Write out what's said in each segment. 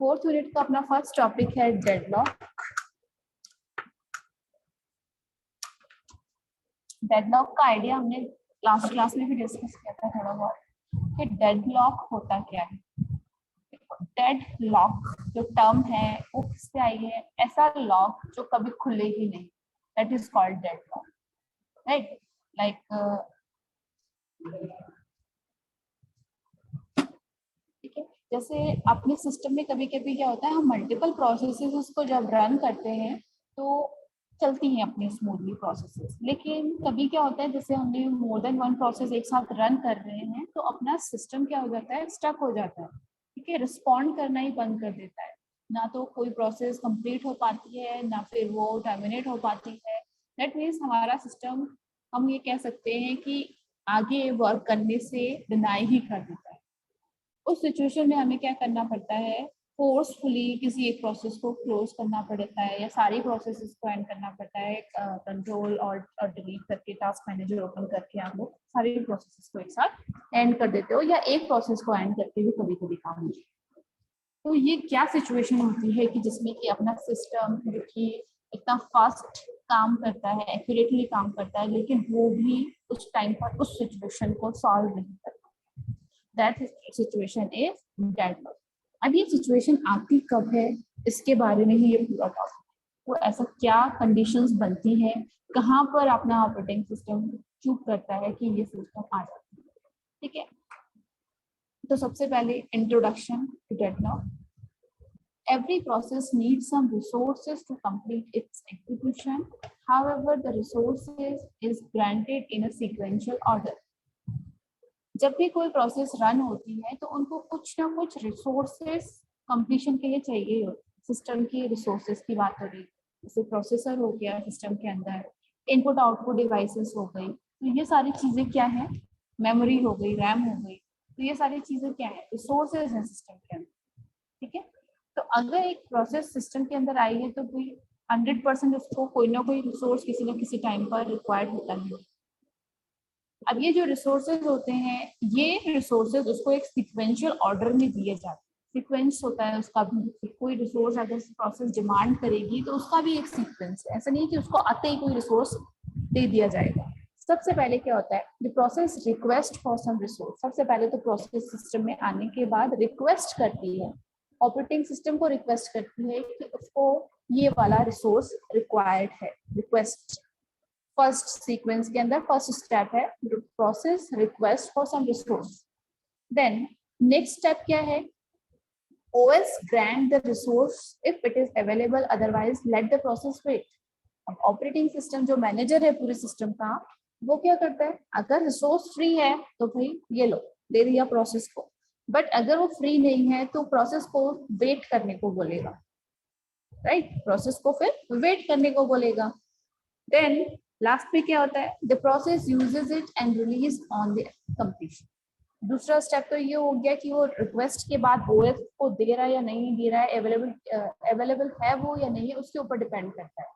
Fourth unit का अपना first topic है डेडलॉक। डेडलॉक का आइडिया हमने लास्ट क्लास में भी डिस्कस किया था थोड़ा बहुत कि डेडलॉक होता क्या है। डेडलॉक जो टर्म है वो किससे आई है? ऐसा लॉक जो कभी खुले ही नहीं, that is called deadlock, right? Like ठीक है, जैसे अपने सिस्टम में कभी कभी क्या होता है, हम मल्टीपल प्रोसेसेस उसको जब रन करते हैं तो चलती हैं अपनी स्मूथली प्रोसेसेस, लेकिन कभी क्या होता है जैसे हमने मोर देन वन प्रोसेस एक साथ रन कर रहे हैं तो अपना सिस्टम क्या हो जाता है, स्टक हो जाता है। ठीक है, रिस्पॉन्ड करना ही बंद कर देता है, ना तो कोई प्रोसेस कंप्लीट हो पाती है ना फिर वो टर्मिनेट हो पाती है। दैट मीन्स हमारा सिस्टम, हम ये कह सकते हैं कि आगे वर्क करने से डिनाई ही कर देता है। उस सिचुएशन में हमें क्या करना पड़ता है, फोर्सफुली किसी एक प्रोसेस को क्लोज करना पड़ता है या सारी प्रोसेसेस को एंड करना पड़ता है। कंट्रोल और डिलीट करके टास्क मैनेजर ओपन करके आप लोग सारी प्रोसेसेस को एक साथ एंड कर देते हो, या एक प्रोसेस को एंड करके भी कभी कभी काम होता है। तो ये क्या सिचुएशन होती है कि जिसमें कि अपना सिस्टम जो कि इतना फास्ट काम करता है, एक्यूरेटली काम करता है, लेकिन वो भी उस टाइम पर उस सिचुएशन को सॉल्व नहीं करता। That situation is deadlock. अब ये सिचुएशन आती कब है, इसके बारे में ही ये पूरा टॉपिक। वो ऐसा क्या कंडीशंस बनती हैं, कहाँ पर अपना ऑपरेटिंग सिस्टम चूक करता है कि ये सिस्टम आ जाती है। ठीक है, तो सबसे पहले introduction to deadlock. Every process needs some resources to complete its execution. However, the resources is granted in a sequential order. जब भी कोई प्रोसेस रन होती है तो उनको कुछ ना कुछ रिसोर्सेस कंप्लीशन के लिए चाहिए होते हैं। सिस्टम के रिसोर्सेस की बात हो रही है, जैसे प्रोसेसर हो गया सिस्टम के अंदर, इनपुट आउटपुट डिवाइसेस हो गई, तो ये सारी चीजें क्या है, मेमोरी हो गई, रैम हो गई, तो ये सारी चीजें क्या है, रिसोर्सेज हैं सिस्टम के अंदर। ठीक है, तो अगर एक प्रोसेस सिस्टम के अंदर आई है तो कोई 100% उसको कोई ना कोई रिसोर्स किसी न किसी टाइम पर रिक्वायर्ड होता है। अब ये जो रिसोर्सेज होते हैं, ये रिसोर्सेज उसको एक सीक्वेंशियल ऑर्डर में दिए जाते हैं। सीक्वेंस होता है उसका भी, कोई रिसोर्स अगर प्रोसेस डिमांड करेगी तो उसका भी एक सीक्वेंस है। ऐसा नहीं है कि उसको आते ही कोई रिसोर्स दे दिया जाएगा। सबसे पहले क्या होता है, the process request for some resource. सबसे पहले तो प्रोसेस सिस्टम में आने के बाद रिक्वेस्ट करती है, ऑपरेटिंग सिस्टम को रिक्वेस्ट करती है कि उसको ये वाला रिसोर्स रिक्वायर्ड है। रिक्वेस्ट फर्स्ट सीक्वेंस के अंदर फर्स्ट स्टेप है process request for some resource. Then next step क्या है, OS grant the resource if it is available, otherwise let the process wait. अब ऑपरेटिंग सिस्टम जो मैनेजर है पूरे सिस्टम का, वो क्या करता है, अगर रिसोर्स फ्री है तो भाई ये लो, दे दिया प्रोसेस को, बट अगर वो फ्री नहीं है तो प्रोसेस को वेट करने को बोलेगा, राइट? प्रोसेस को फिर वेट करने को बोलेगा। देन लास्ट में क्या होता है, the process uses it and release on the completion. दूसरा स्टेप तो ये हो गया कि वो रिक्वेस्ट के बाद OS को दे रहा है या नहीं दे रहा है, अवेलेबल है वो या नहीं है, उसके ऊपर डिपेंड करता है।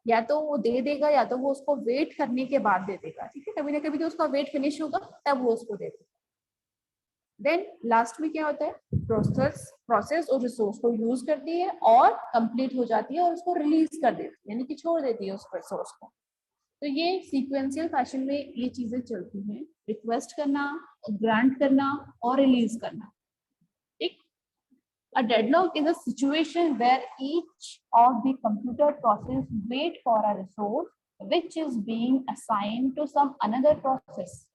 या तो वो दे देगा या तो वो उसको वेट करने के बाद दे देगा। ठीक है, कभी ना कभी तो उसका वेट फिनिश होगा तब वो उसको दे देगा। देन लास्ट में क्या होता है, प्रोसेस और रिसोर्स को यूज करती है और कंप्लीट हो जाती है और उसको रिलीज कर देती है, यानी कि छोड़ देती है उस रिसोर्स को। तो ये सीक्वेंशियल फैशन में ये चीजें चलती हैं, रिक्वेस्ट करना, ग्रांट करना और रिलीज करना। ठीक, a deadlock is a situation where each of the computer process wait for a resource which is being assigned to some another process.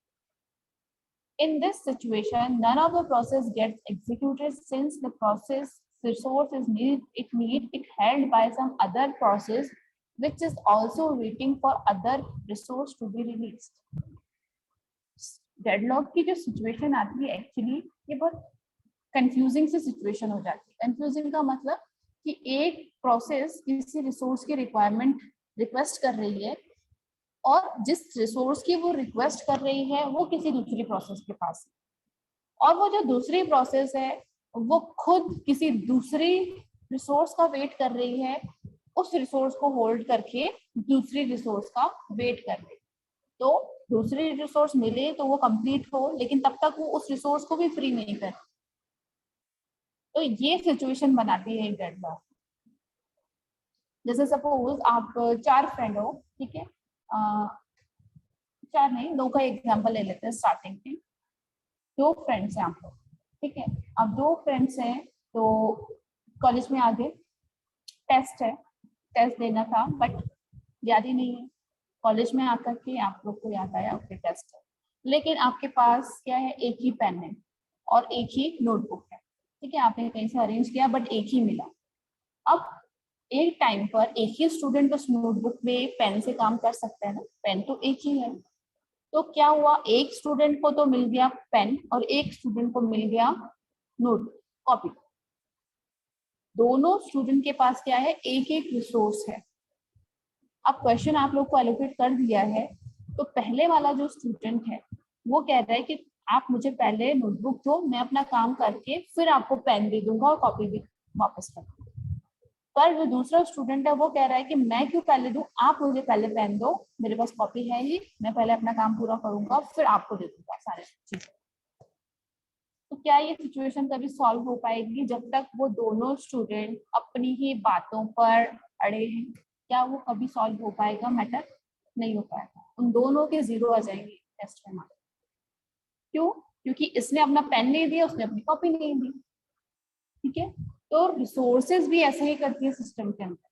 In this situation, none of the process gets executed since the process resource is it held by some other process which is also waiting for other resource to be released. Deadlock की जो situation आती है actually ये बहुत confusing सी situation हो जाती है। Confusing का मतलब कि एक प्रोसेस किसी रिसोर्स की रिक्वायरमेंट रिक्वेस्ट कर रही है और जिस रिसोर्स की वो रिक्वेस्ट कर रही है वो किसी दूसरी प्रोसेस के पास है, और वो जो दूसरी प्रोसेस है वो खुद किसी दूसरी रिसोर्स का वेट कर रही है, उस रिसोर्स को होल्ड करके दूसरी रिसोर्स का वेट कर रही है। तो दूसरी रिसोर्स मिले तो वो कंप्लीट हो, लेकिन तब तक वो उस रिसोर्स को भी फ्री नहीं कर। तो ये सिचुएशन बनाती है डेडलॉक। जैसे सपोज आप 4 फ्रेंड हो, ठीक है, 4 नहीं, 2 का एग्जांपल ले लेते हैं स्टार्टिंग में। 2 फ्रेंड्स हैं आप लोग, ठीक है। अब 2 फ्रेंड्स हैं तो कॉलेज में आगे टेस्ट है, टेस्ट देना था बट याद ही नहीं है। कॉलेज में आकर के आप लोग को याद आया ओके टेस्ट है, लेकिन आपके पास क्या है, एक ही पेन है और एक ही नोटबुक है, ठीक है। आपने कहीं से अरेंज किया बट एक ही मिला। अब एक टाइम पर एक ही स्टूडेंट उस नोटबुक में पेन से काम कर सकता है ना, पेन तो एक ही है। तो क्या हुआ, एक स्टूडेंट को तो मिल गया पेन और एक स्टूडेंट को मिल गया नोटबुक, कॉपी। दोनों स्टूडेंट के पास क्या है, एक एक रिसोर्स है। अब क्वेश्चन आप लोग को एलोकेट कर दिया है, तो पहले वाला जो स्टूडेंट है वो कह रहा है कि आप मुझे पहले नोटबुक दो, मैं अपना काम करके फिर आपको पेन दे दूंगा और कॉपी भी वापस कर दूंगा। पर जो दूसरा स्टूडेंट है वो कह रहा है कि मैं क्यों पहले दूं, आप मुझे पहले पेन दो, मेरे पास कॉपी है ही, मैं पहले अपना काम पूरा करूंगा फिर आपको दे दूंगा सारे चीजें। तो क्या ये सिचुएशन कभी सॉल्व हो पाएगी जब तक वो दोनों स्टूडेंट अपनी ही बातों पर अड़े हैं? क्या वो कभी सॉल्व हो पाएगा मैटर? नहीं हो पाएगा। उन दोनों के 0 आ जाएंगे टेस्ट में मार्क्स। क्यों? क्योंकि इसने अपना पेन नहीं दिया, उसने अपनी कॉपी नहीं दी, ठीक है। तो रिसोर्सेज भी ऐसा ही करती है सिस्टम के अंदर,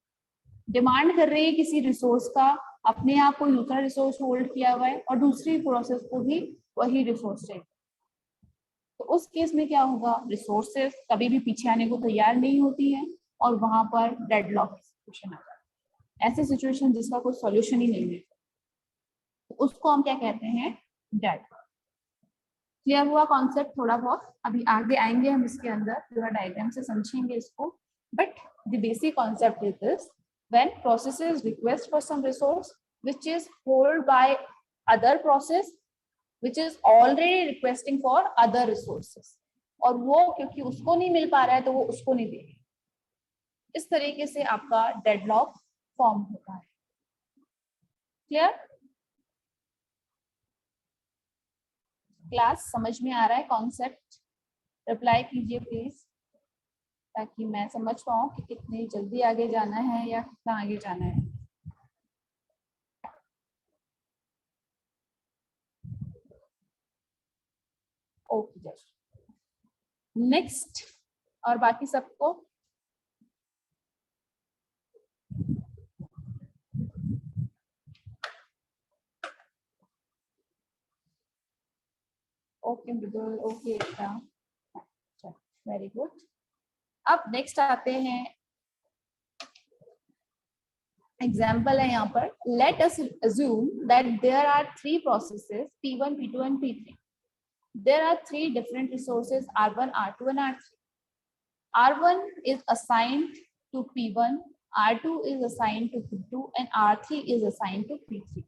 डिमांड कर रही है किसी रिसोर्स का, अपने आप कोई दूसरा रिसोर्स होल्ड किया हुआ है और दूसरी प्रोसेस को भी वही रिसोर्स चाहिए। तो उस केस में क्या होगा, रिसोर्सेज कभी भी पीछे आने को तैयार नहीं होती है और वहां पर डेडलॉक सिचुएशन आ जाती है। ऐसी सिचुएशन जिसका कोई सॉल्यूशन ही नहीं है, तो उसको हम क्या कहते हैं, डेडलॉक। क्लियर हुआ कॉन्सेप्ट थोड़ा बहुत? अभी आगे आएंगे हम इसके अंदर, पूरा डायग्राम से समझेंगे इसको, but the basic concept is this: when processes request for some resource which is held by other process which is already requesting for other resources, और वो क्योंकि उसको नहीं मिल पा रहा है तो वो उसको नहीं देगी। इस तरीके से आपका डेडलॉक फॉर्म होता है। क्लियर? क्लास समझ में आ रहा है कॉन्सेप्ट? रिप्लाई कीजिए प्लीज, ताकि मैं समझ पाऊँ कि कितनी जल्दी आगे जाना है या कितना आगे जाना है। ओके जस्ट नेक्स्ट, और बाकी सबको ओके मृदुल, ओके वेरी गुड। अब नेक्स्ट आते हैं, एग्जाम्पल है यहाँ पर, let us assume that there are 3 processes P1, P2 and P3. There are 3 different resources R1, R2 and R3. R1 is assigned to P1, R2 is assigned to P2 and R3 is assigned to P3.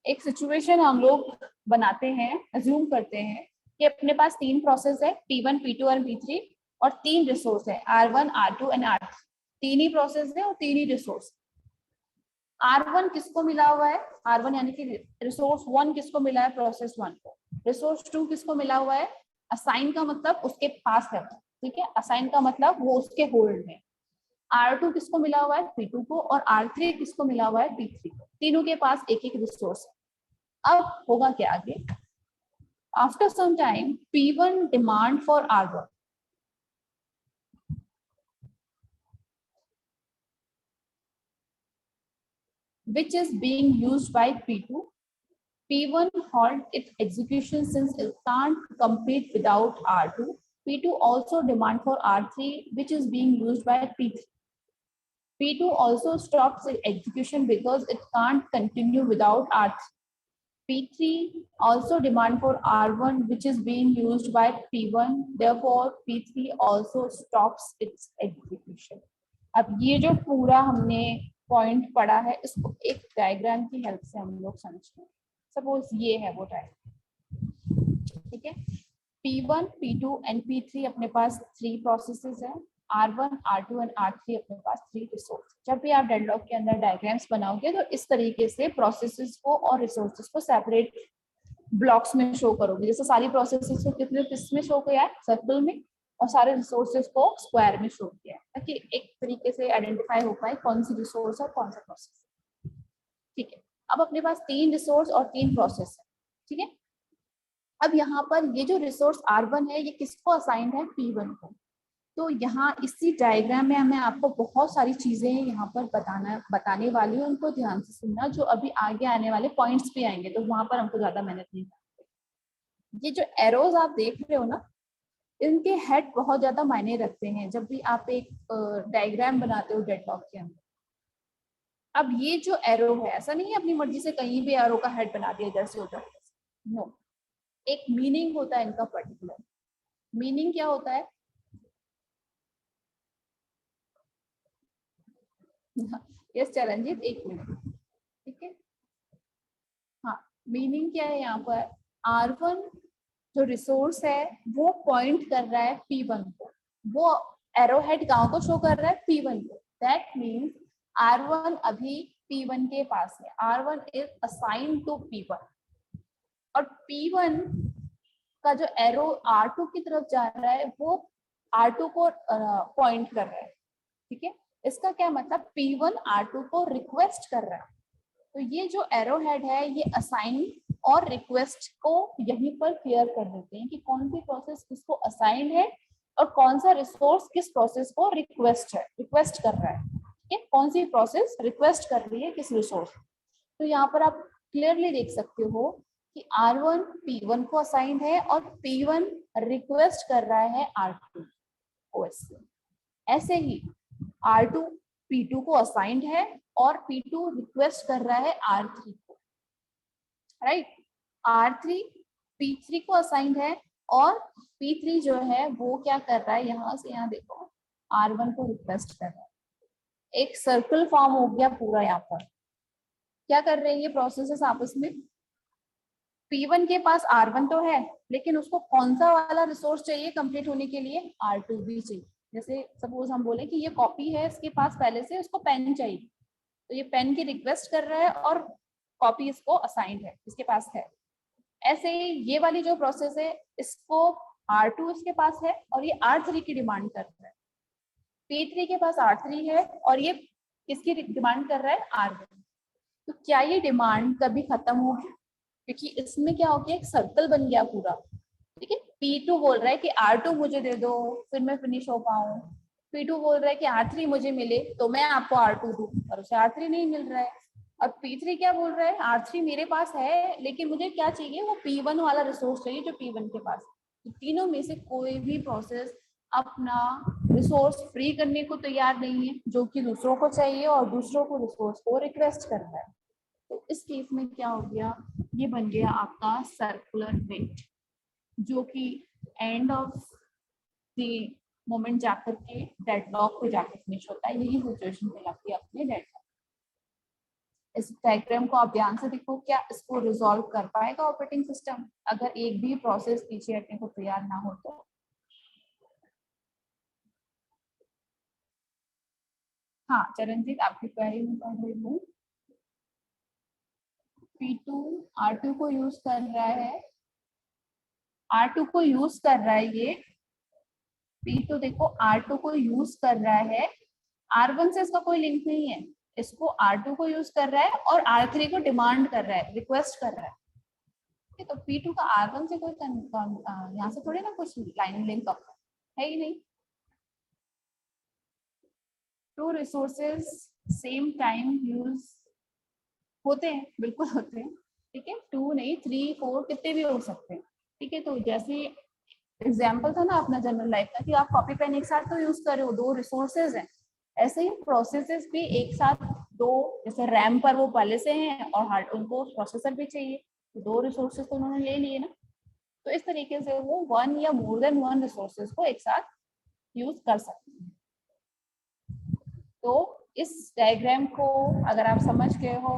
एक situation हम लोग बनाते हैं, assume करते हैं कि अपने पास 3 process है P1, P2 और P3 और 3 रिसोर्स है R1, R2 and R3। 3 he process है और 3 ही रिसोर्स। R1 किसको मिला हुआ है, R1 यानी कि रिसोर्स 1 किसको मिला है, प्रोसेस 1 को। रिसोर्स 2 किसको मिला हुआ है, असाइन का मतलब उसके पास है, ठीक है, असाइन का मतलब वो उसके होल्ड में। R2 किसको मिला हुआ है, P2 को, और R3 किसको मिला हुआ है, P3 को। तीनों के पास एक एक रिसोर्स है। अब होगा क्या आगे, after some time P1 demand for R1, which is being used by P2. P1 halt its execution since it can't complete without R2. P2 also demand for R3, which is being used by P3. P2 also stops its execution because it can't continue without R3. P3 also demand for R1, which is being used by P1. Therefore, P3 also stops its execution. अब ये जो पूरा हमने point पढ़ा है, इसको एक diagram की हेल्प से हम लोग समझते हैं। सपोज ये है वो डायग्राम, ठीक है। P1, P2 एंड P3 अपने पास 3 प्रोसेसेस हैं, R1, R2 एंड R3 अपने पास 3 रिसोर्स। जब भी आप डेडलॉक के अंदर डायग्राम्स बनाओगे तो इस तरीके से प्रोसेसेस को और रिसोर्सेस को सेपरेट ब्लॉक्स में शो करोगे। जैसे सारी प्रोसेसेस को कितने किस में शो किया है, सर्कल में, और सारे रिसोर्सेज को स्क्वायर में शो किया है ताकि एक तरीके से आइडेंटिफाई हो पाए कौन सी रिसोर्स और कौन सा प्रोसेस। ठीक है, अब अपने पास 3 रिसोर्स और 3 प्रोसेस है। ठीक है, अब यहाँ पर ये जो रिसोर्स R1 है ये किसको असाइंड है, P1 को। तो यहाँ इसी डायग्राम में मैं आपको बहुत सारी चीजें यहाँ पर बताने वाली हूँ, उनको ध्यान से सुनना, जो अभी आगे आने वाले पॉइंट्स भी आएंगे, तो वहां पर हमको ज्यादा मेहनत नहीं करनी। ये जो एरोज आप देख रहे हो ना, इनके हेड बहुत ज्यादा मायने रखते हैं जब भी आप एक डायग्राम बनाते हो डेडलॉक के अंदर। अब ये जो एरो है, ऐसा नहीं है अपनी मर्जी से कहीं भी एरो का हेड बना दिया इधर से उधर, नो, एक मीनिंग होता है इनका पर्टिकुलर। मीनिंग क्या होता है, यस चरणजीत, एक मिनट, ठीक है। हाँ, मीनिंग क्या है यहाँ पर, R1 जो रिसोर्स है वो पॉइंट कर रहा है P1 को, वो एरो हेड कहाँ को शो कर रहा है, P1 को। दैट मीन्स R1 अभी P1 के पास है, R1 is assign to P1, और P1 का जो एरो R2 की तरफ जा रहा है वो R2 को पॉइंट कर रहा है। ठीक है, इसका क्या मतलब, P1 R2 को रिक्वेस्ट कर रहा है। तो ये जो एरो हेड है ये असाइन और रिक्वेस्ट को यहीं पर क्लियर कर देते हैं कि कौन सी प्रोसेस किसको असाइन है और कौन सा रिसोर्स किस प्रोसेस को रिक्वेस्ट कर रहा है। ठीक है, कौन सी प्रोसेस रिक्वेस्ट कर रही है किस रिसोर्स। तो यहाँ पर आप क्लियरली देख सकते हो कि R1 P1 को असाइन है और P1 रिक्वेस्ट कर रहा है R2 को। ऐसे ही R2 P2 को असाइंड है और P2 रिक्वेस्ट कर रहा है R3 को, राइट। R3 P3 को असाइंड है और P3 जो है वो क्या कर रहा है, यहाँ से यहाँ देखो, R1 को रिक्वेस्ट कर रहा है। एक सर्कल फॉर्म हो गया पूरा। यहाँ पर क्या कर रहे हैं ये प्रोसेसेस आपस में, P1 के पास R1 तो है, लेकिन उसको कौन सा वाला रिसोर्स चाहिए कंप्लीट होने के लिए, R2 भी चाहिए। जैसे सपोज हम बोले कि ये कॉपी है इसके पास पहले से, उसको पेन चाहिए, तो ये पेन की रिक्वेस्ट कर रहा है और कॉपी इसको असाइंड है, इसके पास है। ऐसे ही ये वाली जो प्रोसेस है इसको R2 इसके पास है और ये R3 की डिमांड कर रहा है। P3 के पास R3 है और ये किसकी डिमांड कर रहा है, R1। तो क्या ये डिमांड कभी खत्म होगी, क्योंकि इसमें क्या हो गया, एक सर्कल बन गया पूरा। ठीक है, P2 बोल रहा है कि R2 मुझे दे दो फिर मैं फिनिश हो पाऊँ, P2 बोल रहा है कि R3 मुझे मिले तो मैं आपको R2 दूं, और उसे R3 नहीं मिल रहा है। और P3 क्या बोल रहा है, R3 मेरे पास है लेकिन मुझे क्या चाहिए, वो P1 वाला रिसोर्स चाहिए जो P1 के पास है। तो तीनों में से कोई भी प्रोसेस अपना रिसोर्स फ्री करने को तैयार नहीं है, जो कि दूसरों को चाहिए और दूसरों को रिसोर्स को रिक्वेस्ट कर रहा है। तो इस केस में क्या हो गया, ये बन गया आपका सर्कुलर वेट, जो कि एंड ऑफ द मोमेंट जाकर के डेडलॉक पे जाकर फिनिश होता है। यही सिचुएशन कहलाती है अपने डेडलॉक। इस डायग्राम को आप ध्यान से देखो, क्या इसको रिजॉल्व कर पाएगा ऑपरेटिंग सिस्टम अगर एक भी प्रोसेस पीछे हटने को तैयार ना हो तो। हाँ चरणजीत, आपकी क्वेरी में पढ़ रही हूँ। P2 R2 को यूज कर रहा है, R2 को यूज कर रहा है, ये P2 देखो R2 को यूज कर रहा है, R1 से इसका कोई लिंक नहीं है, इसको R2 को यूज कर रहा है और R3 को डिमांड कर रहा है, रिक्वेस्ट कर रहा है। तो P2 का R1 से कोई यहाँ से थोड़ी ना कुछ लाइन लिंक अप है ही नहीं। Two resources same time use होते हैं, बिल्कुल होते हैं। ठीक है, 2 नहीं 3 4 कितने भी हो सकते हैं। ठीक है, तो जैसे एग्जाम्पल था ना अपना जनरल लाइफ का कि आप कॉपी पेन एक साथ तो यूज कर रहे हो, 2 रिसोर्सेज हैं। ऐसे ही प्रोसेसेस भी एक साथ 2, जैसे रैम पर वो पहले से हैं और हार्ड उनको प्रोसेसर भी चाहिए, तो 2 रिसोर्सेज तो उन्होंने ले लिए ना। तो इस तरीके से वो 1 या मोर देन 1 रिसोर्सेज को एक साथ यूज कर सकते हैं। तो इस डायग्राम को अगर आप समझ गए हो,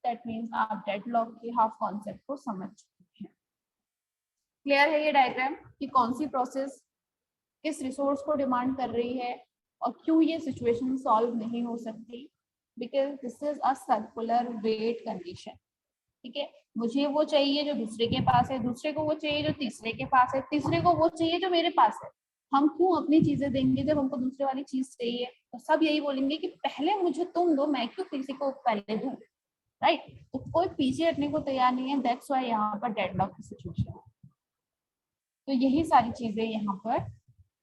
दैट मीन्स आप डेडलॉक के हाफ कॉन्सेप्ट को समझ चुके हैं। क्लियर है ये डायग्राम कि कौन सी प्रोसेस किस रिसोर्स को डिमांड कर रही है और क्यों ये सिचुएशन सॉल्व नहीं हो सकती, because this is a circular wait condition. ठीक है, मुझे वो चाहिए जो दूसरे के पास है, दूसरे को वो चाहिए जो तीसरे के पास है, तीसरे को वो चाहिए जो मेरे पास है। हम क्यों अपनी चीजें देंगे जब हमको दूसरे वाली चीज चाहिए? तो सब यही बोलेंगे कि पहले मुझे तुम दो, मैं क्यों किसी को पहले दूं, राइट? तो कोई पीछे हटने को तैयार नहीं है, दैट्स व्हाई यहाँ पर डेडलॉक की सिचुएशन है। तो यही सारी चीजें यहाँ पर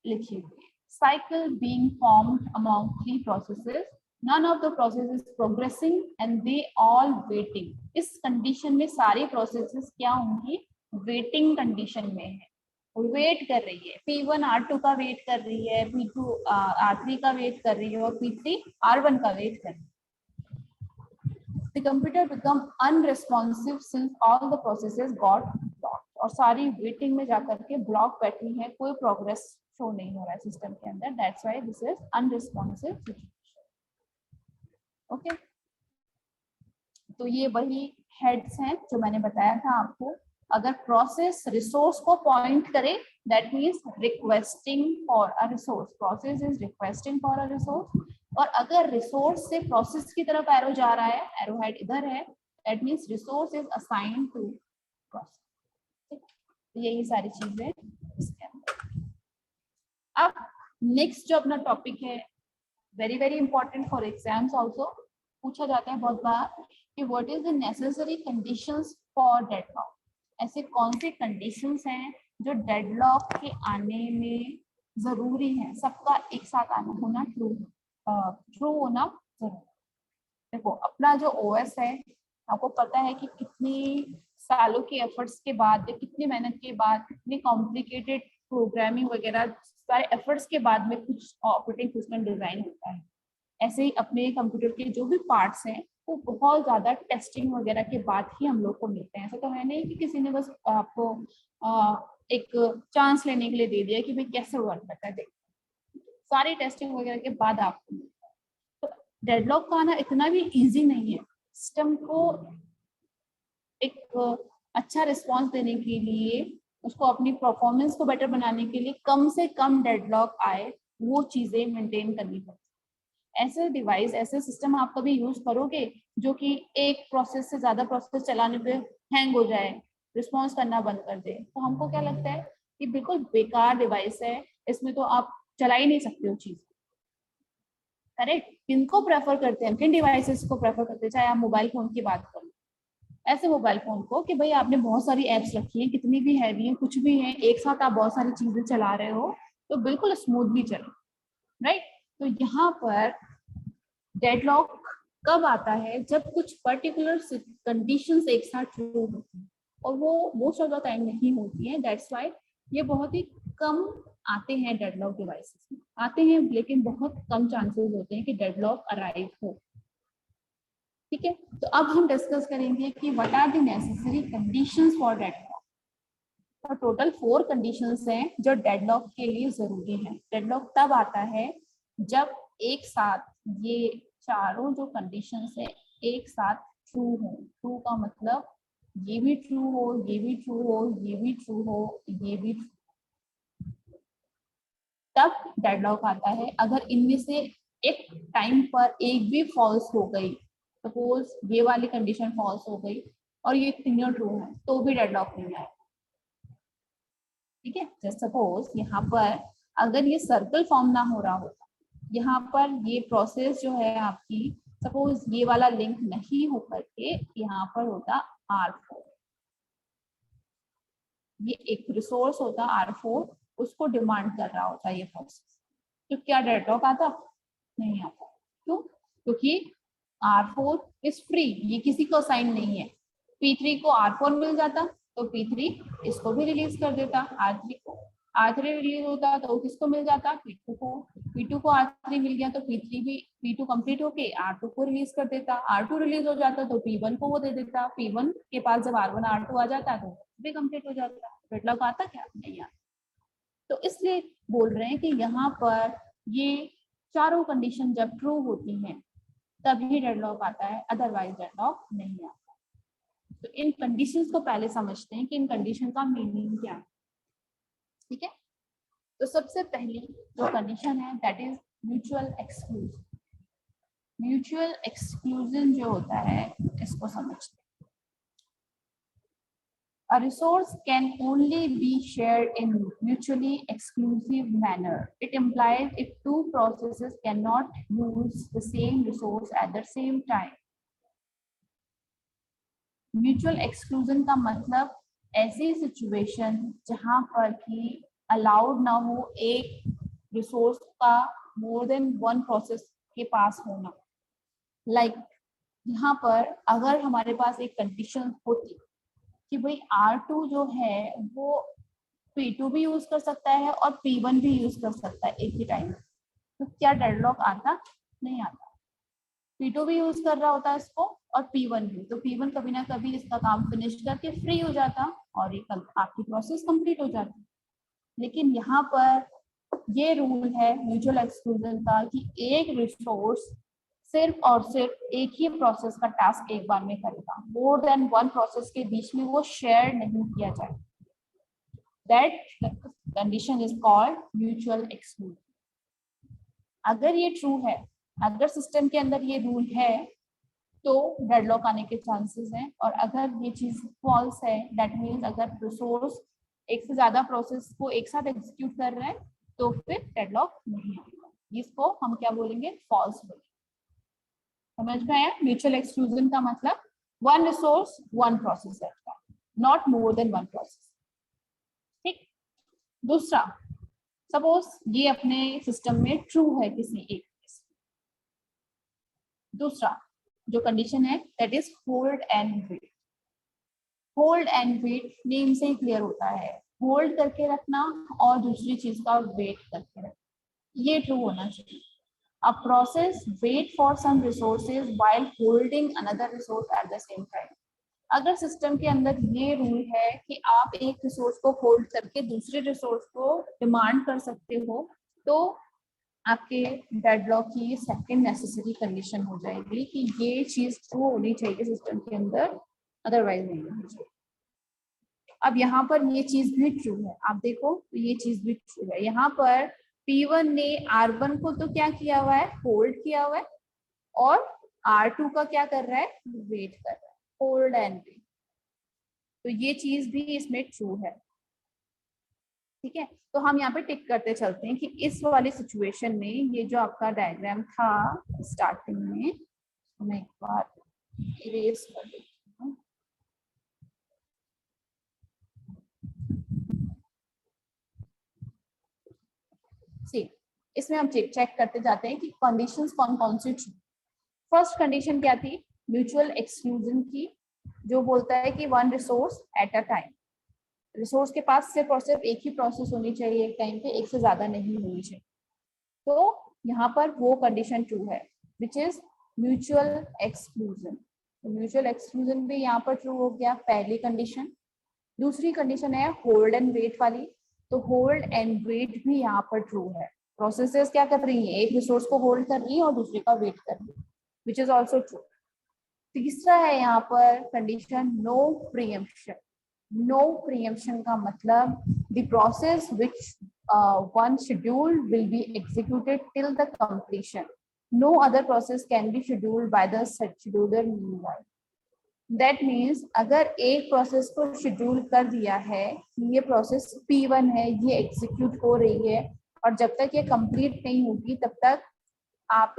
लिखी हुई है। Cycle being formed among 3 processes, none of the process is progressing and they all waiting। इस कंडीशन में सारी प्रोसेसेस क्या होंगी? वेटिंग कंडीशन में है, वेट कर रही है। P1 R2 का वेट कर रही है, P2 R3 का वेट कर रही है और P3 R1 का वेट कर रही है। The computer become unresponsive since all the processes got blocked। और सारी वेटिंग में जाकर के ब्लॉक बैठी है, कोई प्रोग्रेस शो नहीं हो रहा है सिस्टम के अंदर, that's why this is unresponsive situation. Okay, तो ये वही हेड्स हैं जो मैंने बताया था आपको। अगर प्रोसेस रिसोर्स को पॉइंट करे, that means requesting for a resource, process is requesting for a resource. और अगर रिसोर्स से प्रोसेस की तरफ एरो जा रहा है, एरो हेड इधर है, that means resource is assigned to process. यही सारी चीजें इसके अंदर। अब नेक्स्ट जो अपना टॉपिक है, very very important for exams also, पूछा जाता है बहुत बार कि what is the necessary conditions for deadlock. ऐसे कौन से कंडीशंस हैं जो डेडलॉक के आने में जरूरी है? सबका एक साथ आना होना ट्रू होना जरूरी। देखो, अपना जो ओएस है, आपको पता है कि कितनी सालों के एफर्ट्स के बाद, कितनी मेहनत के बाद, कितनी कॉम्प्लिकेटेड प्रोग्रामिंग वगैरह सारे एफर्ट्स के बाद में कुछ ऑपरेटिंग सिस्टम डिजाइन होता है। ऐसे ही अपने कंप्यूटर के जो भी पार्ट्स हैं वो बहुत ज्यादा टेस्टिंग वगैरह के बाद ही हम लोग को मिलते हैं। ऐसा तो है नहीं कि किसी ने बस आपको एक चांस लेने के लिए दे दिया कि भाई कैसे वर्क करता है, देखो सारी टेस्टिंग वगैरह के बाद आपको मिलता है। तो डेडलॉक का आना इतना भी इजी नहीं है। सिस्टम को एक अच्छा रिस्पॉन्स देने के लिए, उसको अपनी परफॉर्मेंस को बेटर बनाने के लिए कम से कम डेडलॉक आए, वो चीजें मेंटेन करनी पड़ती है। ऐसे डिवाइस, ऐसे सिस्टम आप कभी यूज करोगे जो कि एक प्रोसेस से ज्यादा प्रोसेस चलाने पे हैंग हो जाए, रिस्पॉन्स करना बंद कर दे, तो हमको क्या लगता है कि बिल्कुल बेकार डिवाइस है, इसमें तो आप चला ही नहीं सकते हो चीज। करेक्ट? किनको प्रेफर करते हैं, किन डिवाइसेस को प्रेफर करते हैं? चाहे आप मोबाइल फोन की बात करो, ऐसे मोबाइल फोन को कि भाई आपने बहुत सारी एप्स रखी है, कितनी भी हैवी है, कुछ भी है, एक साथ आप बहुत सारी चीजें चला रहे हो तो बिल्कुल स्मूथली चले, राइट? तो यहाँ पर डेडलॉक कब आता है? जब कुछ पर्टिकुलर कंडीशंस एक साथ ट्रू होती हैं, और वो मोस्ट ऑफ द टाइम नहीं होती है। दैट्स व्हाई ये बहुत ही कम आते हैं डेडलॉक डिवाइसेस में, आते हैं लेकिन बहुत कम चांसेस होते हैं कि डेडलॉक अराइव हो। ठीक है, तो अब हम डिस्कस करेंगे कि what are the necessary conditions for deadlock. तो टोटल 4 कंडीशंस हैं जो डेडलॉक के लिए जरूरी हैं। डेडलॉक तब आता है जब एक साथ ये चारों जो कंडीशंस है एक साथ ट्रू हो। ट्रू का मतलब ये भी ट्रू हो, ये भी ट्रू हो, ये भी ट्रू हो, ये भी ट्रू, तब डेडलॉक आता है। अगर इनमें से एक टाइम पर एक भी फॉल्स हो गई, सपोज ये वाली कंडीशन फॉल्स हो गई और ये तीनों ट्रू है, तो भी डेडलॉक नहीं आएगा। ठीक है, जैसे सपोज यहाँ पर अगर ये सर्कल फॉर्म ना हो रहा होता, यहाँ पर ये प्रोसेस जो है आपकी, सपोज ये वाला लिंक नहीं होकर के यहाँ पर होता R4, ये एक रिसोर्स होता R4, उसको डिमांड कर रहा होता ये प्रोसेस, तो क्या डेडलॉक आता? नहीं आता। क्यों? क्योंकि R4 इज फ्री, ये किसी को असाइन नहीं है। P3 को R4 मिल जाता तो P3 इसको भी रिलीज कर देता, R3 को। R3 रिलीज होता तो किसको मिल जाता? P2 को। P2 को R3 मिल गया तो P3 भी, P2 कंप्लीट होके R2 को रिलीज कर देता, R2 रिलीज हो जाता तो P1 को वो दे देता, P1 के पास जब R1 R2 आ जाता तो भी कंप्लीट हो जाता। डेडलॉक आता क्या? नहीं आता। तो इसलिए बोल रहे हैं कि यहाँ पर ये चारों कंडीशन जब ट्रू होती हैं तभी डेडलॉक आता है, अदरवाइज डेडलॉक नहीं आता। तो इन कंडीशंस को पहले समझते हैं कि इन कंडीशन का मीनिंग क्या है। ठीक है, तो सबसे पहली जो कंडीशन है that is mutual exclusion. Mutual exclusion जो होता है इसको समझते हैं। A resource can only be shared in mutually exclusive manner. It implies if two processes cannot use the same resource at the same time. Mutual exclusion का मतलब ऐसी situation जहां पर कि अलाउड ना हो एक रिसोर्स का मोर देन वन प्रोसेस के पास होना। लाइक यहाँ पर अगर हमारे पास एक कंडीशन होती कि भाई R2 जो है वो P2 भी यूज कर सकता है और P1 भी यूज कर सकता है एक ही टाइम, तो क्या डेडलॉक आता? नहीं आता। P2 भी यूज कर रहा होता है इसको और P1 भी, तो P1 कभी ना कभी इसका काम फिनिश करके फ्री हो जाता और ये आपकी प्रोसेस कंप्लीट हो जाती। लेकिन यहाँ पर ये रूल है म्यूचुअल एक्सक्लूजन का कि एक रिसोर्स सिर्फ और सिर्फ एक ही प्रोसेस का टास्क एक बार में करेगा, मोर देन वन प्रोसेस के बीच में वो शेयर नहीं किया जाए। That condition is called mutual exclusion. अगर ये ट्रू है, अगर सिस्टम के अंदर ये रूल है तो डेडलॉक आने के चांसेस हैं, और अगर ये चीज फॉल्स है दैट मीन्स अगर रिसोर्स एक से ज्यादा प्रोसेस को एक साथ एग्जीक्यूट कर रहा है तो फिर डेडलॉक नहीं आएगा। इसको हम क्या बोलेंगे? फॉल्स बोलेंगे। समझ में आया? म्यूचुअल एक्सक्लूजन का मतलब वन रिसोर्स वन प्रोसेस है, not more than one process. ठीक। दूसरा, सपोज ये अपने सिस्टम में ट्रू है किसी एक। दूसरा जो कंडीशन है that is hold and wait. Hold and wait name से ही क्लियर होता है, होल्ड करके रखना और दूसरी चीज का वेट करके रखना, ये ट्रू होना चाहिए। A process wait for some resources while holding another resource at the same time. अगर सिस्टम के अंदर ये रूल है कि आप एक रिसोर्स को होल्ड करके दूसरे रिसोर्स को डिमांड कर सकते हो, तो आपके डेडलॉक की सेकंड नेसेसरी कंडीशन हो जाएगी कि ये चीज ट्रू होनी चाहिए सिस्टम के अंदर, अदरवाइज नहीं होनी चाहिए। अब यहाँ पर ये चीज भी ट्रू है, आप देखो तो ये चीज भी ट्रू है। यहाँ पर P1 ने R1 को तो क्या किया हुआ है? होल्ड किया हुआ है, और R2 का क्या कर रहा है? वेट कर रहा है, होल्ड एंड वेट। तो ये चीज भी इसमें ट्रू है। ठीक है, तो हम यहाँ पे टिक करते चलते हैं कि इस वाली सिचुएशन में ये जो आपका डायग्राम था स्टार्टिंग में, मैं एक बार इरेज कर देती हूँ। इसमें हम चेक करते जाते हैं कि कंडीशंस कौन कौन सी ट्रू। फर्स्ट कंडीशन क्या थी? म्यूचुअल एक्सक्लूजन की, जो बोलता है कि one resource at a time. Resource के पास सिर्फ और सिर्फ एक ही प्रोसेस होनी चाहिए एक टाइम पे, एक से ज्यादा नहीं होनी चाहिए। तो यहाँ पर वो कंडीशन ट्रू है which is mutual exclusion. Mutual exclusion भी यहाँ पर ट्रू हो गया, पहली कंडीशन। दूसरी कंडीशन है होल्ड एंड वेट वाली, तो होल्ड एंड वेट भी यहाँ पर ट्रू है। प्रोसेसेस क्या कर रही है? एक रिसोर्स को होल्ड कर रही है और दूसरे का वेट कर रही है, विच इज ऑल्सो ट्रू। तीसरा है यहाँ पर condition no preemption. No preemption का मतलब the process which one schedule will be executed till the completion. No other process can be scheduled by the scheduler meanwhile. That means अगर एक process को schedule कर दिया है कि ये प्रोसेस P1 है, ये एग्जीक्यूट हो रही है, और जब तक ये कंप्लीट नहीं होगी तब तक आप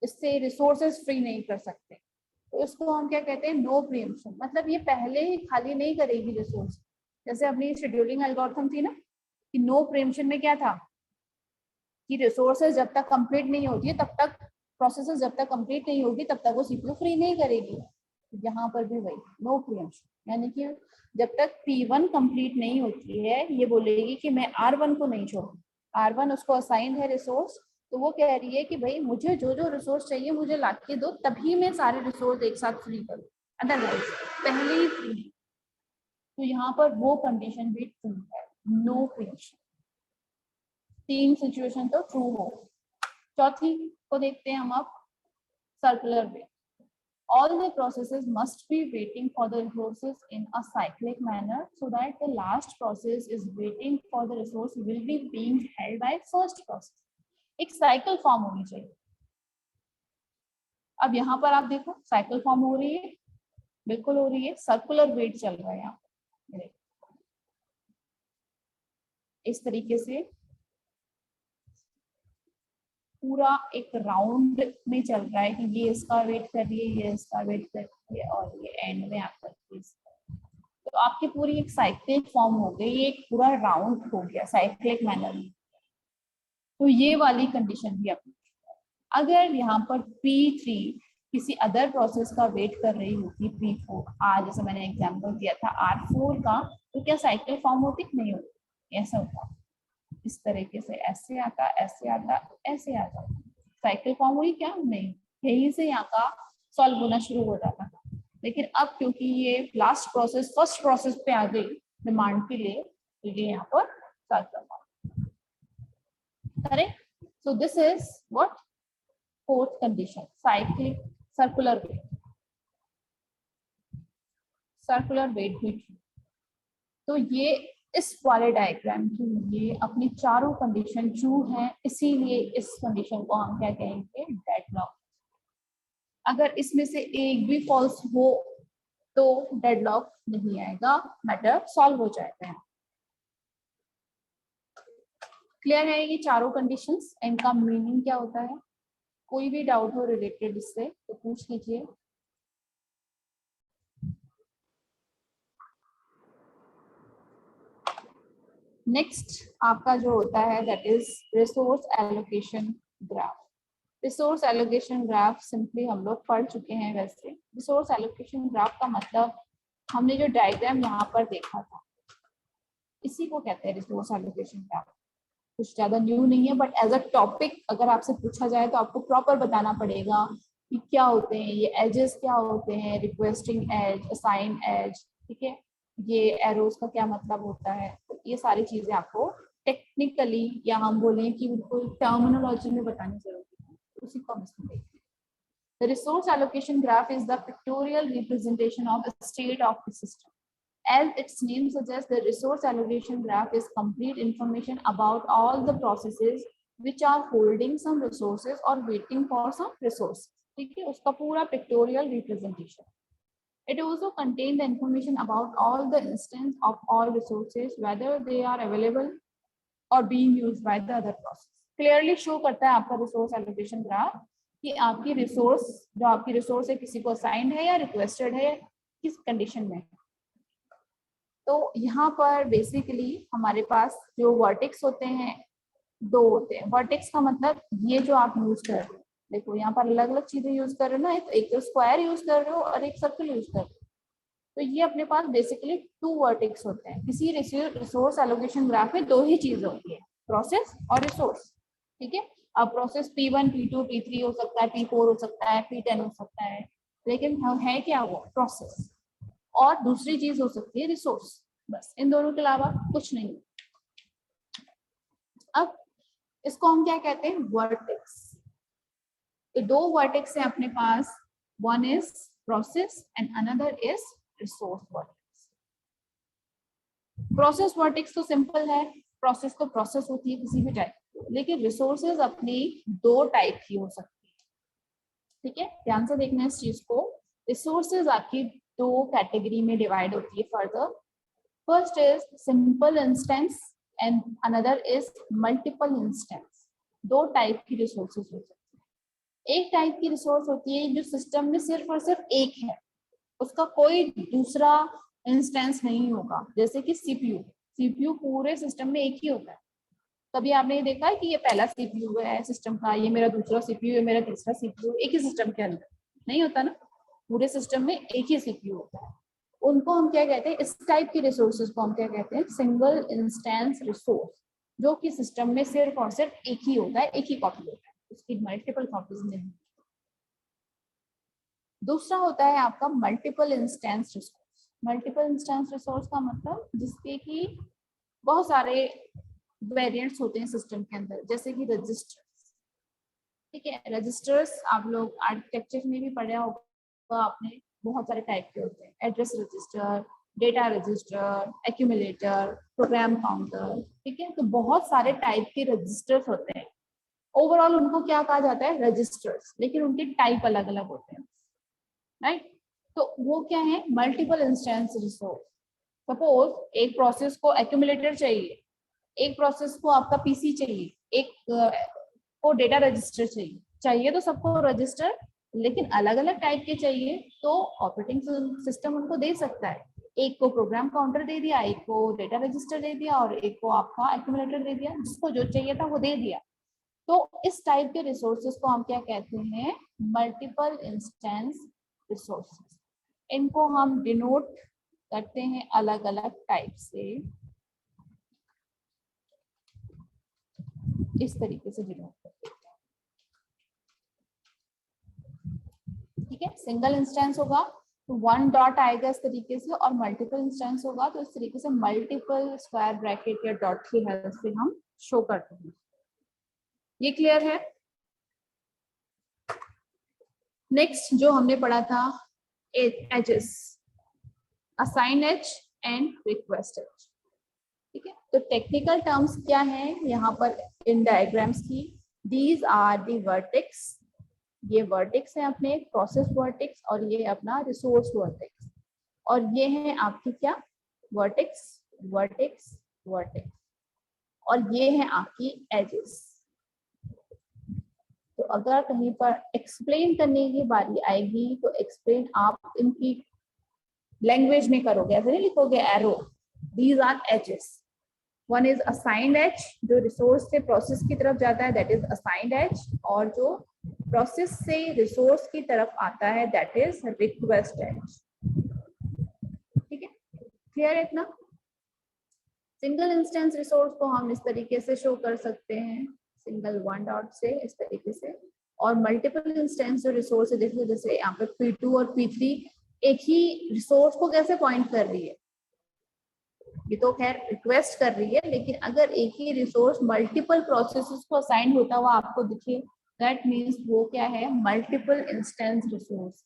इससे रिसोर्सेज फ्री नहीं कर सकते। तो इसको हम क्या कहते हैं? No preemption. मतलब ये पहले ही खाली नहीं करेगी रिसोर्स। जैसे अपनी शेड्यूलिंग एल्गोरिथम थी ना, कि नो प्रीएम्पशन में क्या था कि रिसोर्सेज जब तक कंप्लीट नहीं होती है तब तक, प्रोसेसेस जब तक कंप्लीट नहीं होगी तब तक वो सीपीयू फ्री नहीं करेगी। यहाँ पर भी वही नो प्रीएम्पशन, यानी कि जब तक P1 कंप्लीट नहीं होती है ये बोलेगी कि मैं R1 को नहीं छोड़ूंगी। R1 उसको असाइंड है रिसोर्स, तो वो कह रही है कि भाई मुझे जो जो रिसोर्स चाहिए मुझे ला के दो, तभी मैं सारे रिसोर्स एक साथ फ्री करूँ, अदरवाइज पहले ही फ्री नहीं। तो यहाँ पर वो कंडीशन भी ट्रू है, नो प्रीएम्पशन। तीन सिचुएशन तो ट्रू हो। चौथी को देखते हैं हम अब, circular way. All the processes must be waiting for the resources in a cyclic manner so that the last process is waiting for the resource will be being held by first process. एक cycle form होनी चाहिए। अब यहाँ पर आप देखो cycle form हो रही है, बिल्कुल हो रही है, सर्कुलर वेट चल रहा है यहाँ पे। इस तरीके से पूरा एक राउंड में चल रहा है कि ये इसका वेट कर रही है, ये इसका वेट कर रही है, और ये एंड में आकर के तो आपकी पूरी एक साइक्लिक फॉर्म हो गई, ये एक पूरा राउंड हो गया साइक्लिक मैनर में। तो ये वाली कंडीशन भी अपनी। अगर यहाँ पर P3 किसी अदर प्रोसेस का वेट कर रही होती, P4 आज जैसे मैंने एग्जांपल दिया था R4 का, तो क्या साइकिल फॉर्म होती? नहीं होती, ऐसा होता इस तरीके से, ऐसे आता ऐसे आता ऐसे आता, साइकिल फॉर्म हुई क्या? नहीं, यहीं से यहाँ का सॉल्व होना शुरू हो जाता था। लेकिन अब क्योंकि ये लास्ट प्रोसेस फर्स्ट प्रोसेस पे आ गई डिमांड के लिए, तो ये यहाँ पर सॉल्व करना। Correct? So this is what fourth condition, cyclic circular wait. Circular wait भी ट्रू। तो ये इस वाले डायग्राम के लिए अपनी चारों कंडीशन ट्रू है, इसीलिए इस कंडीशन को हम क्या कहेंगे? डेडलॉक। अगर इसमें से एक भी फॉल्स हो तो डेडलॉक नहीं आएगा, मैटर सॉल्व हो जाएगा। क्लियर है ये चारों कंडीशंस, इनका मीनिंग क्या होता है? कोई भी डाउट हो रिलेटेड इससे तो पूछ लीजिए। नेक्स्ट आपका जो होता है that is resource allocation graph. Resource allocation graph simply हम लोग पढ़ चुके हैं। वैसे रिसोर्स एलोकेशन ग्राफ का मतलब हमने जो डायग्राम यहाँ पर देखा था इसी को कहते हैं रिसोर्स एलोकेशन ग्राफ। कुछ ज्यादा न्यू नहीं है, बट एज अ टॉपिक अगर आपसे पूछा जाए तो आपको प्रॉपर बताना पड़ेगा कि क्या होते हैं ये एजेस, क्या होते हैं रिक्वेस्टिंग एज, असाइन एज, ठीक है, ये एरोज का क्या मतलब होता है। तो ये सारी चीजें आपको टेक्निकली या हम बोलें कि उनको टर्मिनोलॉजी में बतानी जरूरी है, उसी को हम इसमें देखते हैं। The resource allocation graph is the pictorial representation of a state of the system. As its name suggests, the resource allocation graph is complete information about all the processes which are holding some resources or waiting for some resources. ठीक है, उसका पूरा pictorial representation. It also contains the information about all the instance of all resources, whether they are available or being used by the other process. Clearly show करता है आपका resource allocation graph कि आपकी resource जो आपकी resource है किसी को असाइंड है या रिक्वेस्टेड है, किस कंडीशन में। तो यहाँ पर बेसिकली हमारे पास जो वर्टेक्स होते हैं दो होते हैं। वर्टेक्स का मतलब ये जो आप यूज कर रहे हो, देखो यहाँ पर अलग अलग चीजें यूज कर रहे हो ना, एक तो स्क्वायर यूज कर रहे हो और एक सर्कल यूज कर रहे हो। तो ये अपने पास बेसिकली टू वर्टेक्स होते हैं। किसी रिसोर्स एलोकेशन ग्राफ में दो ही चीज होती है, प्रोसेस और रिसोर्स। ठीक है, अब प्रोसेस P1, P2, P3 हो सकता है, P4 हो सकता है, P10 हो सकता है, लेकिन है क्या वो प्रोसेस, और दूसरी चीज हो सकती है रिसोर्स। बस इन दोनों के अलावा कुछ नहीं। अब इसको हम क्या कहते हैं? वर्टेक्स। तो दो वर्टेक्स हैं अपने पास, one is process and another is resource vertex. Process vertex तो सिंपल है, प्रोसेस तो प्रोसेस होती है किसी भी टाइप, लेकिन रिसोर्सेज अपनी दो टाइप की हो सकती है। ठीक है, ध्यान से देखना इस चीज को। रिसोर्सेज आपकी दो कैटेगरी में डिवाइड होती है further. First is simple instance and another is multiple instance. दो टाइप की रिसोर्सेज हो सकती है। एक टाइप की रिसोर्स होती है जो सिस्टम में सिर्फ और सिर्फ एक है, उसका कोई दूसरा इंस्टेंस नहीं होगा, जैसे कि सीपीयू। सीपीयू पूरे सिस्टम में एक ही होता है। कभी आपने ये देखा है कि ये पहला सीपीयू है सिस्टम का, ये मेरा दूसरा सीपीयू है, मेरा तीसरा सीपीयू, एक ही सिस्टम के अंदर नहीं होता ना, पूरे सिस्टम में एक ही सीपीयू होता है। उनको हम क्या कहते हैं? इस टाइप की रिसोर्सेज को हम क्या कहते हैं? सिंगल इंस्टेंस रिसोर्स, जो कि सिस्टम में सिर्फ और सिर्फ एक ही होता है, एक ही कॉपी होता है, उसकी मल्टीपल कॉपीज नहीं। दूसरा होता है आपका multiple instance resource. Multiple instance resource का मतलब जिसके कि बहुत सारे वेरिएंट्स होते हैं सिस्टम के अंदर, जैसे कि रजिस्टर्स। ठीक है, रजिस्टर्स आप लोग आर्किटेक्चर में भी पढ़ा होगा आपने, बहुत सारे टाइप के होते हैं। Address register, data register, accumulator, program counter. ठीक है, तो बहुत सारे टाइप के रजिस्टर्स होते हैं। ओवरऑल उनको क्या कहा जाता है? रजिस्टर्स, लेकिन उनके टाइप अलग अलग होते हैं, राइट। तो वो क्या है, मल्टीपल इंस्टेंस रिसोर्स। सपोज एक प्रोसेस को एक्यूमुलेटर चाहिए, एक प्रोसेस को आपका पीसी चाहिए, एक को डेटा रजिस्टर चाहिए, चाहिए तो सबको रजिस्टर, लेकिन अलग अलग टाइप के चाहिए, तो ऑपरेटिंग सिस्टम उनको दे सकता है। एक को प्रोग्राम काउंटर दे दिया, एक को डेटा रजिस्टर दे दिया, और एक को आपका एक्यूमुलेटर दे दिया, जिसको जो चाहिए था वो दे दिया। तो इस टाइप के रिसोर्सेज को हम क्या कहते हैं, मल्टीपल इंस्टेंस रिसोर्सेज। इनको हम डिनोट करते हैं अलग अलग टाइप से, इस तरीके से डिनोट करते हैं। ठीक है, सिंगल इंस्टेंस होगा तो वन डॉट आएगा इस तरीके से, और मल्टीपल इंस्टेंस होगा तो इस तरीके से मल्टीपल स्क्वायर ब्रैकेट या डॉट की हेल्प से हम शो करते हैं। ये क्लियर है? नेक्स्ट जो हमने पढ़ा था, edges, assign edge and request edge. ठीक है, तो टेक्निकल टर्म्स क्या है यहाँ पर इन डायग्राम्स की, दीज आर दी वर्टेक्स, ये वर्टेक्स है अपने प्रोसेस वर्टेक्स, और ये अपना रिसोर्स वर्टेक्स, और ये है आपकी क्या, वर्टेक्स वर्टेक्स वर्टेक्स, और ये है आपकी एजेस। तो अगर कहीं पर एक्सप्लेन करने की बारी आएगी तो एक्सप्लेन आप इनकी लैंग्वेज में करोगे, ऐसे नहीं लिखोगे arrow, these are edges. One is assigned edge, जो रिसोर्स से प्रोसेस की तरफ जाता है, दैट इज असाइंड एज, और जो प्रोसेस से रिसोर्स की तरफ आता है, दैट इज रिक्वेस्ट एज। ठीक है, क्लियर है इतना? सिंगल इंस्टेंस रिसोर्स को हम इस तरीके से शो कर सकते हैं, सिंगल वन डॉट से इस तरीके से, और मल्टीपल इंस्टेंस जो रिसोर्स है, देखिए जैसे यहाँ पे P2 और P3 एक ही रिसोर्स को कैसे पॉइंट कर रही है, ये तो खैर रिक्वेस्ट कर रही है, लेकिन अगर एक ही रिसोर्स मल्टीपल प्रोसेसेस को असाइन होता हुआ आपको दिखे, दैट मीन्स वो क्या है, मल्टीपल इंस्टेंस रिसोर्स।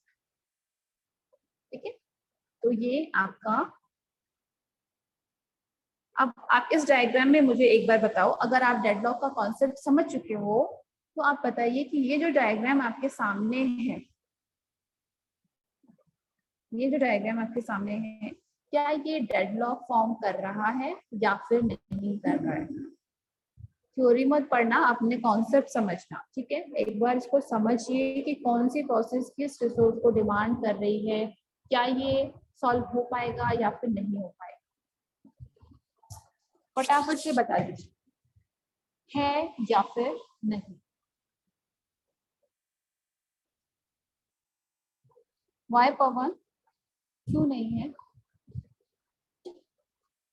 ठीक है, तो ये आपका, अब आप इस डायग्राम में मुझे एक बार बताओ, अगर आप डेडलॉक का कॉन्सेप्ट समझ चुके हो तो आप बताइए कि ये जो डायग्राम आपके सामने है, ये जो डायग्राम आपके सामने है, क्या ये डेडलॉक फॉर्म कर रहा है या फिर नहीं कर रहा है? थ्योरी मत पढ़ना, अपने कॉन्सेप्ट समझना। ठीक है, एक बार इसको समझिए कि कौन सी प्रोसेस किस रिसोर्स को डिमांड कर रही है, क्या ये सॉल्व हो पाएगा या फिर नहीं हो पाएगा, फटाफट से बता दीजिए, है या फिर नहीं। वाई पवन, क्यों नहीं है?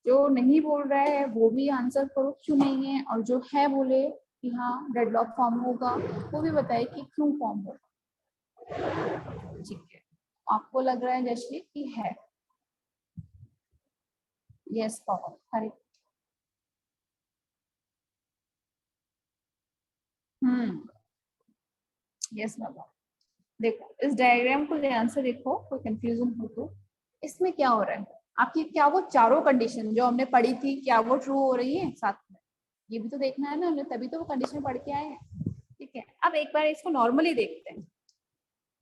जो नहीं बोल रहा है वो भी आंसर करो क्यों नहीं है, और जो है बोले कि हाँ डेडलॉक फॉर्म होगा, वो भी बताए कि क्यों फॉर्म होगा। ठीक है, आपको लग रहा है जैसे कि है, यस पवन, करेक्ट। यस बाबा। देखो इस डायग्राम को ध्यान से देखो, कोई कंफ्यूजन हो तो, इसमें क्या हो रहा है आपकी, क्या वो चारों कंडीशन जो हमने पढ़ी थी क्या वो ट्रू हो रही है साथ में, ये भी तो देखना है ना हमने, तभी तो वो कंडीशन पढ़ के आए हैं। ठीक है, अब एक बार इसको नॉर्मली देखते हैं।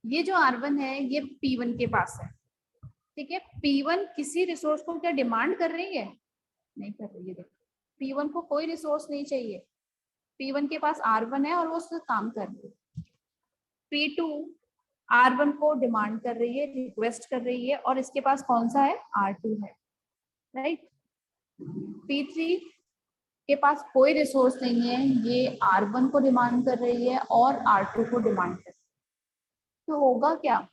ये जो R1 है ये P1 के पास है। ठीक है, P1 किसी रिसोर्स को क्या डिमांड कर रही है? नहीं कर रही है। देखो P1 को कोई रिसोर्स नहीं चाहिए, P1 के पास R1 है और वो उसका काम कर रही है। P2 R1 को डिमांड कर रही है, रिक्वेस्ट कर रही है, और इसके पास कौन सा है, R2 है, राइट। P3 के पास कोई रिसोर्स नहीं है, ये R1 को डिमांड कर रही है और R2 को डिमांड कर रही है। तो होगा क्या,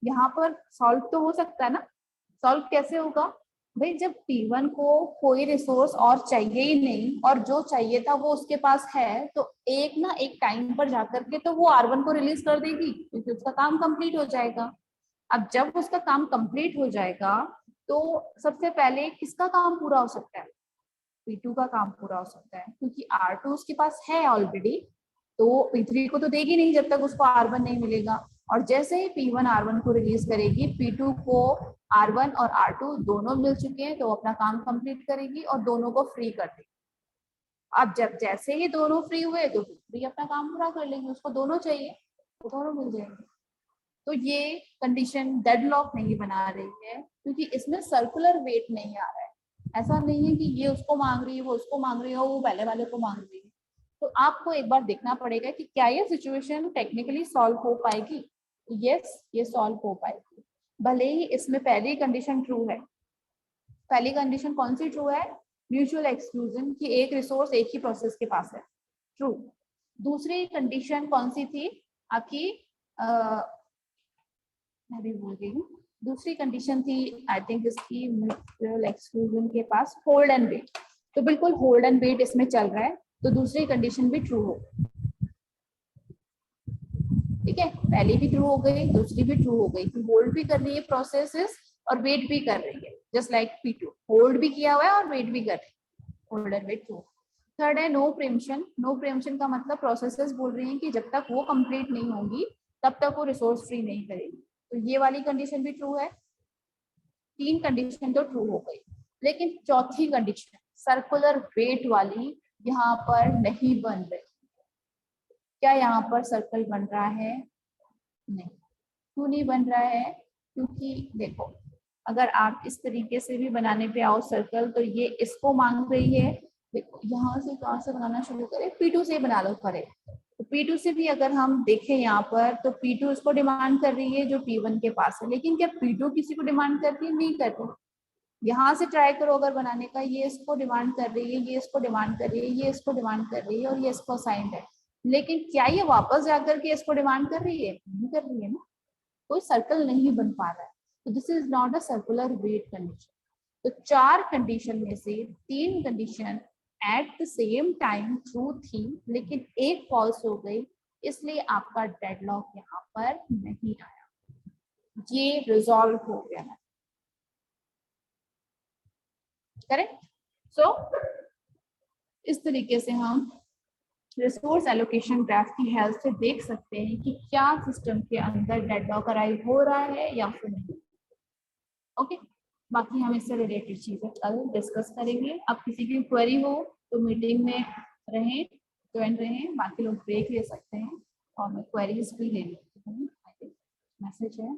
यहाँ पर सॉल्व तो हो सकता है ना, सॉल्व कैसे होगा भाई, जब P1 को कोई रिसोर्स और चाहिए ही नहीं और जो चाहिए था वो उसके पास है, तो एक ना एक टाइम पर जाकर के तो वो R1 को रिलीज कर देगी, क्योंकि उसका काम कंप्लीट हो जाएगा। अब जब उसका काम कंप्लीट हो जाएगा तो सबसे पहले किसका काम पूरा हो सकता है, P2 का काम पूरा हो सकता है, क्योंकि R2 उसके पास है ऑलरेडी, तो P3 को तो देगी नहीं जब तक उसको R1 नहीं मिलेगा। और जैसे ही P1 R1 को रिलीज करेगी, P2 को R1 और R2 दोनों मिल चुके हैं तो अपना काम कंप्लीट करेगी और दोनों को फ्री कर देगी। अब जब जैसे ही दोनों फ्री हुए तो P3 अपना काम पूरा कर लेंगे, उसको दोनों चाहिए तो दोनों मिल जाएंगे। तो ये कंडीशन डेडलॉक नहीं बना रही है, क्योंकि इसमें सर्कुलर वेट नहीं आ रहा है। ऐसा नहीं है कि ये उसको मांग रही है, वो उसको मांग रही है, वो पहले वाले को मांग रही है। तो आपको एक बार देखना पड़ेगा कि क्या ये सिचुएशन टेक्निकली सॉल्व हो पाएगी। यस, ये सॉल्व हो पाएगी, भले ही इसमें पहली कंडीशन ट्रू है। पहली कंडीशन कौन सी ट्रू है? म्यूचुअल एक्सक्लूजन, कि एक रिसोर्स एक ही प्रोसेस के पास है, ट्रू। दूसरी कंडीशन कौन सी थी आपकी? मैं भी भूल गई हूँ। दूसरी कंडीशन थी आई थिंक इसकी, म्यूचुअल एक्सक्लूजन के पास होल्ड एंड वेट। तो बिल्कुल होल्ड एंड वेट इसमें चल रहा है, तो दूसरी कंडीशन भी ट्रू हो। ठीक है, पहली भी ट्रू हो गई, दूसरी भी ट्रू हो गई कि होल्ड भी कर रही है प्रोसेसेस और वेट भी कर रही है, जस्ट लाइक P2 होल्ड भी किया हुआ है और वेट भी कर रही है, hold and wait true. Third है नो प्रीएम्पशन। नो प्रीएम्पशन का मतलब प्रोसेसेस बोल रही हैं कि जब तक वो कंप्लीट नहीं होंगी तब तक वो रिसोर्स फ्री नहीं करेगी, तो ये वाली कंडीशन भी ट्रू है। तीन कंडीशन तो ट्रू हो गई, लेकिन चौथी कंडीशन सर्कुलर वेट वाली यहाँ पर नहीं बन रही। क्या यहाँ पर सर्कल बन रहा है? नहीं। क्यों नहीं बन रहा है? क्योंकि देखो, अगर आप इस तरीके से भी बनाने पे आओ सर्कल, तो ये इसको मांग रही है। देखो यहाँ से कहाँ से बनाना शुरू करें? P2 से बना लो करे। तो P2 से भी अगर हम देखें यहाँ पर, तो P2 इसको डिमांड कर रही है जो P1 के पास है, लेकिन क्या P2 किसी को डिमांड करती है? नहीं करती। यहाँ से ट्राई करो अगर बनाने का, ये इसको डिमांड कर रही है, ये इसको डिमांड कर रही है, ये इसको डिमांड कर रही है और ये इसको असाइंड है, लेकिन क्या ये वापस जाकर के इसको डिमांड कर रही है? नहीं कर रही है ना, कोई सर्कल नहीं बन पा रहा है। तो this is not a circular wait condition. तो चार कंडीशन में से तीन condition at the same time true थी, लेकिन एक फॉल्स हो गई, इसलिए आपका डेडलॉक यहाँ पर नहीं आया, ये रिजॉल्व हो गया है। करेक्ट? सो इस तरीके से हम रिसोर्स एलोकेशन ग्राफ की हेल्प से देख सकते हैं कि क्या सिस्टम के अंदर डेडलॉक अराइव हो रहा है या फिर नहीं। ओके, बाकी हम इससे रिलेटेड चीजें कल डिस्कस करेंगे। अब किसी की क्वेरी हो तो मीटिंग में रहें, ज्वाइन रहें, बाकी लोग ब्रेक ले सकते हैं और मैं क्वेरीज भी ले लेती हूँ। मैसेज है।